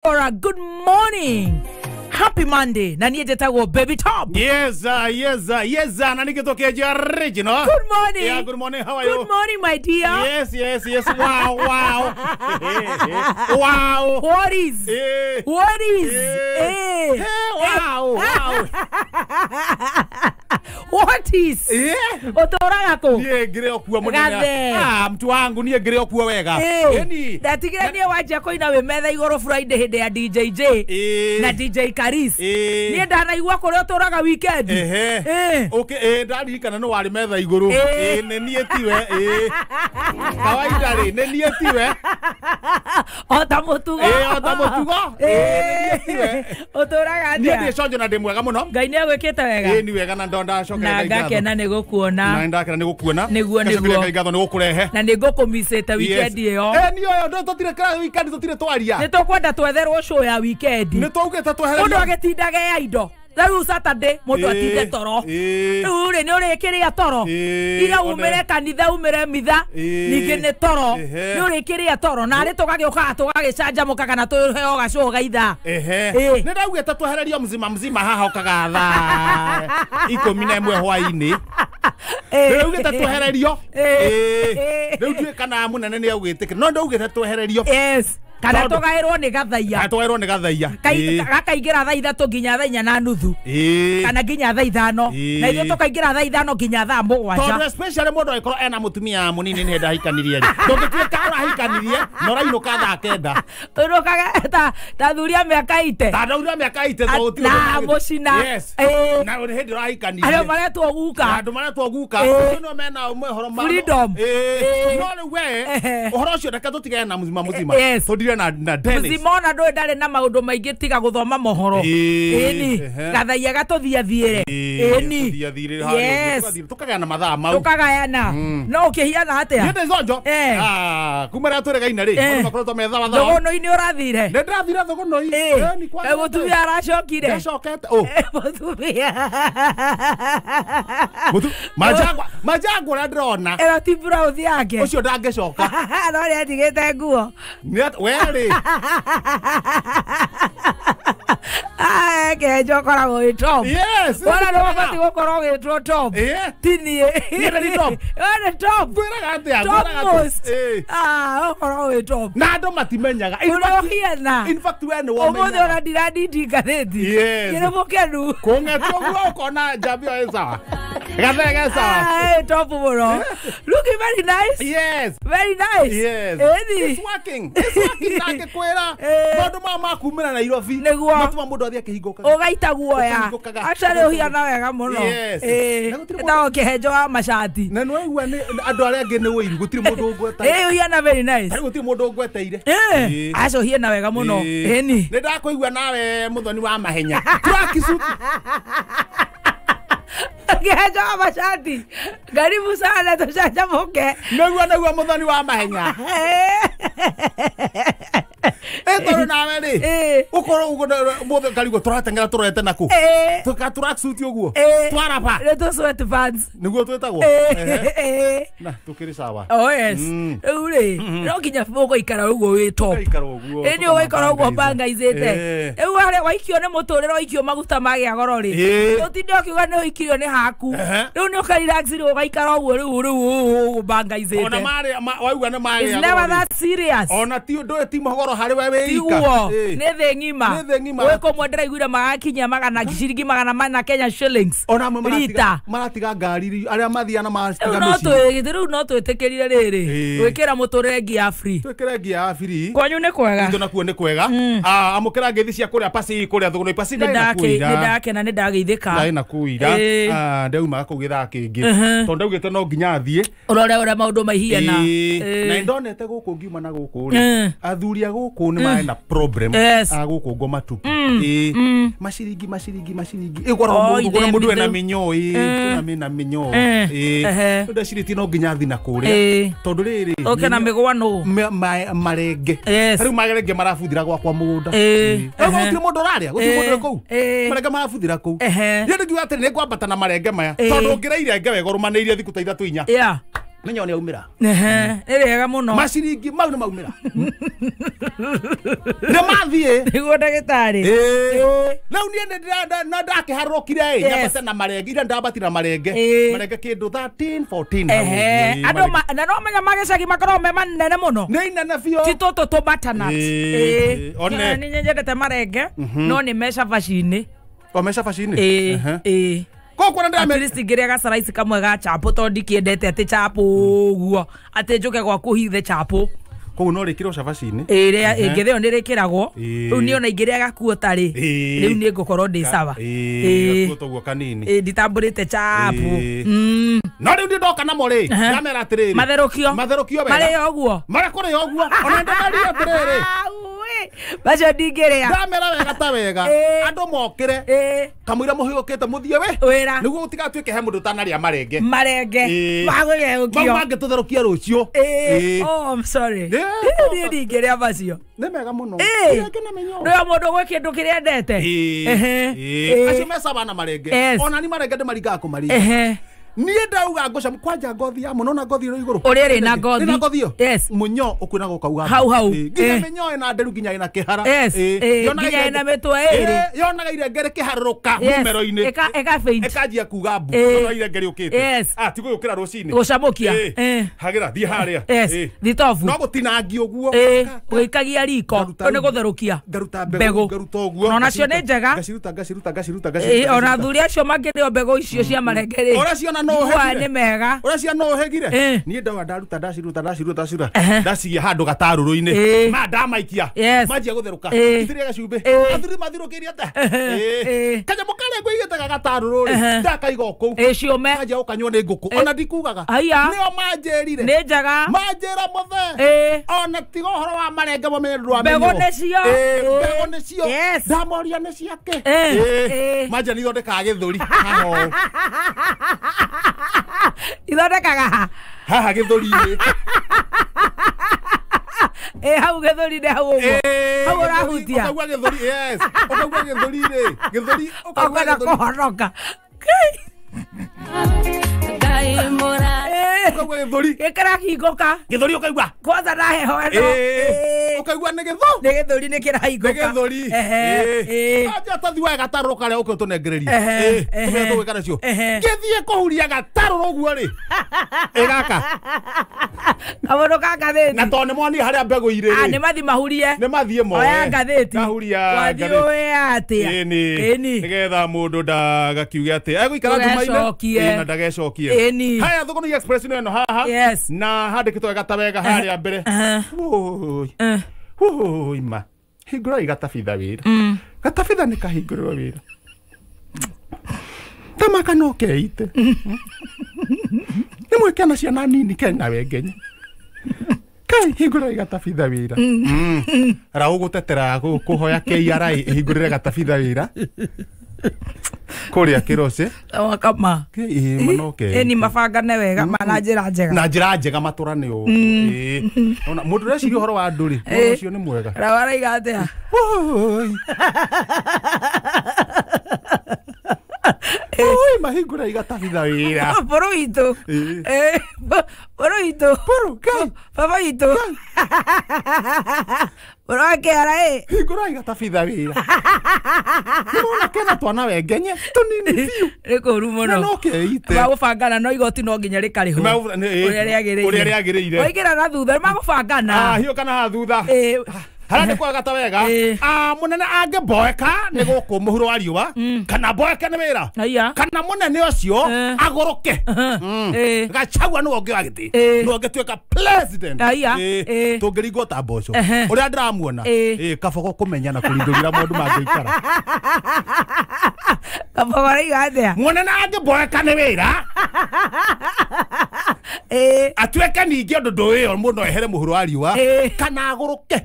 Ora, good morning. Happy Monday. Na niye jetago Baby Top. Yes, na nikitokea original. Good morning. Yeah, good morning. How are you? Good morning, my dear. Yes. Wow. Wow. What is? What is? Wow. What is? Otora yako. Nie greo kuwa munene. Mtu wangu nie greo kuwa wega. Eni. Datigire nie waje ko ina we metha igoro Friday hinde ya DJJ. Na DJ Karis. Nie ndana igwa ko ryo toraga weekend. Okay, ndari kana no wari metha iguru. Ne nie tiwe. Kawaida ri, ne nie tiwe. Ota mutugo. Ota mutugo. Ne nie tiwe. Otoraga nie ndi conjo na ndi mwega muno. Ngai ne gwikite wega. Ni wega na ndonda coka na ngakena nä gå kuona na ndakena nä gå kuona niguo ngatho nä gå kå rehe na nä ngå kå micete weekend ä yo ni oyo ndo totire kra weekend totire twaria nä tå kwenda twetherwo show ya weekend nä twaugite twehererio mundu agitindage ya indo rĩu Saturday mundu atinde toro rĩu rĩ nĩ ũrĩkĩrĩa toro ira umĩre kanitha umĩre mitha ningĩ nĩ toro nĩ ũrĩkĩrĩa toro na rĩ tũgagĩũka tũgagĩcanjamũka kana tũheo gacuũ gaitha nĩ ndaugĩte twehererio mzima haha ũkaga thaa 11 hwaĩ-inĩ ndaugĩte twehererio rĩu ndiũĩ kana mũnene nĩ augĩte no ndaugĩte twehererio kana tũgaĩrwo nĩ gathaia gakaingĩra thaa 3 nginya thaa 4 na nuthu kana nginya thaa 5 na ithuĩ tũkaingĩra thaa 5 nginya thaa 7 tondũ especially mũndũ angĩkorwo ena mũtumia mũnini nĩ ndahikanirie ndũngĩtuĩka ũrahikanirie na ũrainũka thaa 9 ũrũkaga ta thuria mĩaka 80 ta thuria mĩaka 80 na mũcina na hĩndĩ ũrahikanirie arĩa maretwo guka andũ maretwo guka no mena ũhoro ma freedom no rĩu we ũhoro ũcio reke tũtigane na muzima na Dennis muzimona ndũĩ ndarĩ na maũndũ maingĩ tiga gũthoma mohoro ĩni gathaia gatũthiathiĩre ĩni tũkagayana mathaa mau tũkagayana no ũkĩhiana atĩa nĩ zonjo kuma rĩa tũregaine rĩ mũndũ makoretwo metha thogũnũ-inĩ ũrathire nĩ ndĩrathire thogũnũ-i mũtumia aracokire ndacokete mũtumia majangwa ũrĩa ndĩrona ĩyo ti blouse yake ũcio ndangĩcoka no nĩatigĩte nguo werĩ Kenjo koragwo wĩ top wona nĩ wabati gũkorwo wĩtwo top ti niĩ nĩ top ũkorwo wĩ top na andũ matimenyaga in fact we nĩ womenyaga ũmũthĩ ona ndirandindikanĩti kĩrĩ mũkenu kũng'etio guo ũkona njambi ĩyo ĩ sawa gathege sawa top mũno looking very nice very nice it's working ndangĩkwĩra maũndũ maya makumĩra Nairobi nĩguo matuma mũndũ athiĩ akĩhingũkaga ũgaita guoya acarĩ ũhiana wega mũno ndagwo kĩhenjo wa macati na nĩ waigua andũ arĩa angĩ nĩ ũiru gũtirĩ mũndũ ũngweteire ũhiana very nice gũtirĩ mũndũ ũngweteire aca ũhiana wega mũno ĩni nĩ ndakũigua nawe mũthoni wa mahenya trakisuit kĩhenjo wa macati karibu sana tũcanjamũke nĩguo mũthoni wa mahenya tondũ nawe rĩ ũkorwo ũguo mũthĩ ngarigwo tũratengera tũrete naku tũkatũraksuti ũguo twaraba nĩtũ sweatpants nĩguo twĩtagwo na tũkĩrĩ sawa rĩu rĩ no nginya ũgũikara ũguo wĩ top ĩni ũgũikara ũguo bangaicĩte rĩu harĩa waikio nĩ mũtũrĩre waikio maguta magĩa goro rĩ ũtinde ũkiuga nĩ ũikirio nĩ haku rĩu nĩ ũkarelaxire ũgaikara ũguo rĩu bangaicĩte ona waigua nĩ magĩa it's never that serious ona ti ũndũ ti mũhoro harĩ we wĩ iguo nĩ thĩ ng'ima wĩkũmwe ndĩraiguire magakinyia ciringi 400 Kenya shillings ona maratiga ngari arĩa mathiana maratiga rĩu no twĩtĩkĩrire rĩrĩ gwĩkĩra mũtũrĩre ngi ya free twĩkĩre ngi ya free kwanyu nĩ kwega itũ nakuo nĩ kwega amũkĩra ngeithi cia kũrĩa pasi kũrĩa thũgũrũ pasi nĩ ndakena nĩ ndageithĩka ndaĩ na kuira ndauma kũu gĩthaa kĩngĩ tondũ ndaugĩte no nginya athiĩ ũrore ũrĩa maũndũ maihiana na ndonete gũkũ ngiuma na gũkũ rĩ athuri a gũkũ nĩ marĩ na problem agũkũ ngo matupu maciringi igwara mũndũ ena mĩnyoo na mĩnyoo ndacirĩtie no nginya athi na kũrĩa tondũ rĩrĩ ũke na mĩgwa nũ marenge rĩu marenge marabuthira gwakwa mũgũnda gũtirĩ mũndũ ũrarĩa gũtirĩ mũndũ kũu marenge marabuthira kũu nĩ ngiuga atĩ nĩ ngwambata na marenge maya tondũ ngĩra irenge wega rũmanĩirie thikũ ta 3 4 menyo ni aumira rega muno maciringi mau ni maumira na mathie niguo ndagitari na unie na ndakiharukire nyabata na marenge ira ndabati na marenge kindu 13 14 ando na no menya magicagi makorwo me manene muno ni nene bio ti toto to butternut one ni nyendete marenge no ni mesha vacini o mesha vacini Koko nda me list ngiria gacaraisi kamwe ga chapo to ndikiendete ati chapo guo ati njuke gwa kuhithe chapo koguo no rikiro cavacini iria ingithio ni rikiragwo riu ni ona ingiria gakuo tari riu ni ngukorwo ndi sawa gakuo toguo kanini nditamburite chapo no riu ndoka namo ri kamera atiriri matherukio wega mari oguo marakuri oguo ona ndari atiriri bacio ndingiria ndamera wega ta wega andu mokire kamwira muhiukite muthie wira niguo utigatuike he mundu tanaria marenge magugegukio magitutherũkia rucio oh I'm sorry ni ndingiria bacio ni mega muno ndio mundu gwe kindu kiria endete acio mesa bana marenge ona ni marenge ndimaringaga kumaringa nie ndauga ngoca kwanja ngothi ya muno na ngothi ro iguru uri ri na ngothi na ngothi yo yes munyo ukuna gukauga hau nginya menyo ina nderu nginya ina kihara nginya ina mitwe iri yona ire ngere kiharuruka numero ini eka feint ekajia kuga mbu no ire ngere ukite ti gukira rucini gucamukia hagira thi haria thitofu no gutinangi uguo uikagia riko ni gutherukia ngaruta mbegu ngaruta uguo ona cio ni njega ngaciruta ona thuri acio mangireo mbegu icio cia marengeri ona ciona no hegire ni mega ona ciona no hegire ni ndawa ndaruta ndaciruta ndacia handu gataruru-ini ma ndamaikia manjia gutheruka ithiria gacumbi athuri mathirukiria ta kanya mukare ngwigitaga gataruru-ri ndakaiga kou ciume manjia ukanywa ni nguku ona ndikugaga nio manjirire ni njega manjira muthe ona tiga uhoro wa marenge mumenye ndwa menyo mbegu nicio ndamoria ni ciake manjia ni thondekaga githuri ithondekaga haha githuri-ini hau githuri-ini hau uguo hau urahutia ukagua githuri ukagua githuri-ri githuri ukagua kuhonoka ukagua githuri gikira hinguka githuri ukaigua kwanza na heho eno ukaigua ni githuri ni kirahinguka githuri aja tathi wega gataruru karia uke tunengereria tume twika nacio githie kuhuria gataruru uguo ri igaka kabono ka ngatheti na to ni moni haria mbegu iri ni mathi mahurie ni mathie mo oya ngatheti kahuria ngatheti atia nigetha mundu ndagakiuge ati eguikara ndumaine na ndagecokie haya Thugunu Express no eno haha na handikitwe gatawega haria mbere ma hingura igatafitha wira gatafitha ni kahingurwa wira tamaka no keite ni mwekana ciana nini kena wengenya kai hingura igatafitha wira ra ugutetera kuhoya KRA hingurire gatafitha wira kuria kirose wakama manoke ni mabangane wega mana njira njega maturane u ona mundu reciria uhoro wa nduri ucio ni mwega rawara igatea mahingura igatafitha wira boro itu baba itu boro KRA hingura igatafitha wira nona kena twana wengenye tunini biu rikuru muno no keite magubangana no igoti no nginya rikariho uria riagirire oigira na thutha magubangana hiyo kana thutha hara ni kwaga ta wega munene angeboeka ni guku muhuro wa riua kana boeka ni wira kana munene ucio agoroke gachagua no onge agiti no ongetuika president tungiringwo ta mboco uria ndiramuona kabogo kumenya na kurindurira mundu mangiikara kabogo rigathia munene angeboeka ni wira atueke ningi undu nduyo mundu ehere muhuro wa riua kana aguruke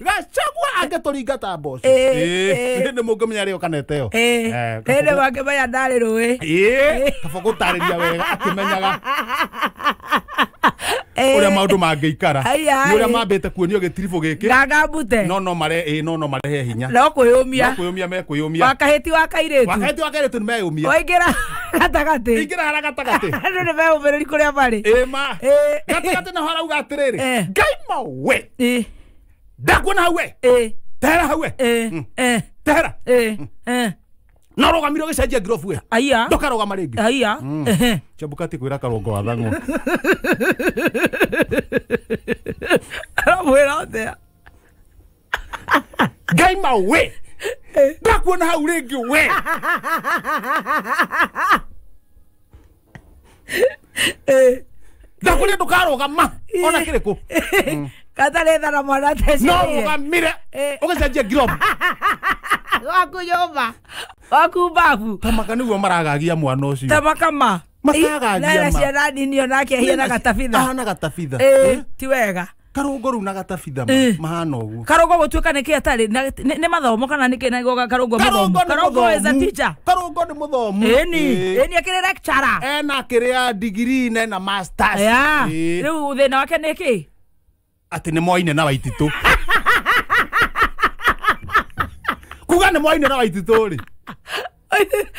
gachagua angeturingata mboco ni mungimenya rio kaneteo ende wakimenya ndari rui kabogo tariria wega akimenyaga uria maundu mangiikara ni uria mambite kuonio gitirifu giki ngangambute no marehe hinya no kuyumia mekwiyumia wakaheti wa kairitu ni meyumia oingira Gatagati. Ingira hara gatagati. Andu ni veo mbere kuri abari. Ma. Gatagati na hara ugatiriri. Ngai mawe. Ndakuona hawe. Tera hawe. Tera. Narogamire gicenjia ngirobu we. Aya. Ndokarogama ringi. Aya. Chebukati kwira karongo wa thangu. Aramwira atia. Ngai mawe. Ndakuona hau ringi we. Ndakuona ndokarogama. Ona kiriko. Katale thara mwana tesi. Narogamire. Ugicenjia ngirobu. Wakuyomba. Wakubabu. Tamaka niguo maragagia mwana ucio. Tamaka ma. Matagagia ma. Na ciana nini onake hiena gatabitha. Ahana gatabitha. Ti wega. Karongo ru na gatabitha mahana uguo. Karongo gutuika niki atari ne mathomo kana niki na goga karongo mathomo. Karongo is a teacher. Karongo ni muthomu. Eni akire lecturer. Ena akiria degree na masters. Riu thina wake niki? Ati ni moine na Waititu. Kuga ni moine na Waititu ri.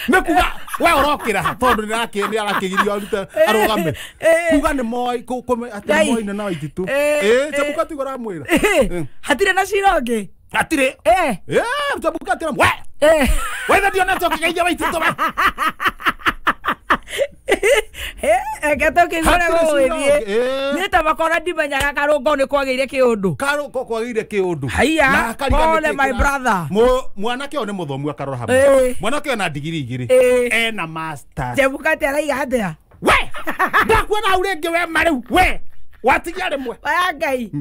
Mekuga we urokira tondu ni arakigirio aruta arogame. Kuga ni moi ati moine na Waititu. Chebukati gora mwira. Hatire na cirongi. Hatire. Chebukati we. We ndio na toka kaija Waititu ba. Gatoke ngore gowerie. Nita bakora ndimenyaga karongo ni kwagire kiundu. Karongo kwagire kiundu. Haya. Pole my brother. Mwanake one muthomu akarora hamwe. Mwanake ona digiri igiri. Ena masters. Chebukati araiga atia. We. Ndakuona hau ringi we mariu. We. Watigia rimwe. Waya Ngai.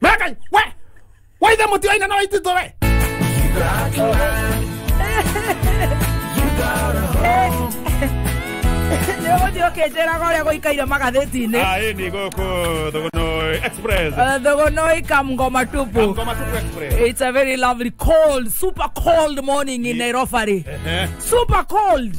Ngai. We. Waithe muti waina na Waititu we. Okay, jera gore go ikaira magatheti-ini. Ni goko Thogonoi Express. Thogonoi Kamgoma Tupu. Kamgoma Tupu Express. It's a very lovely cold, super cold morning in Nairobi. Super cold.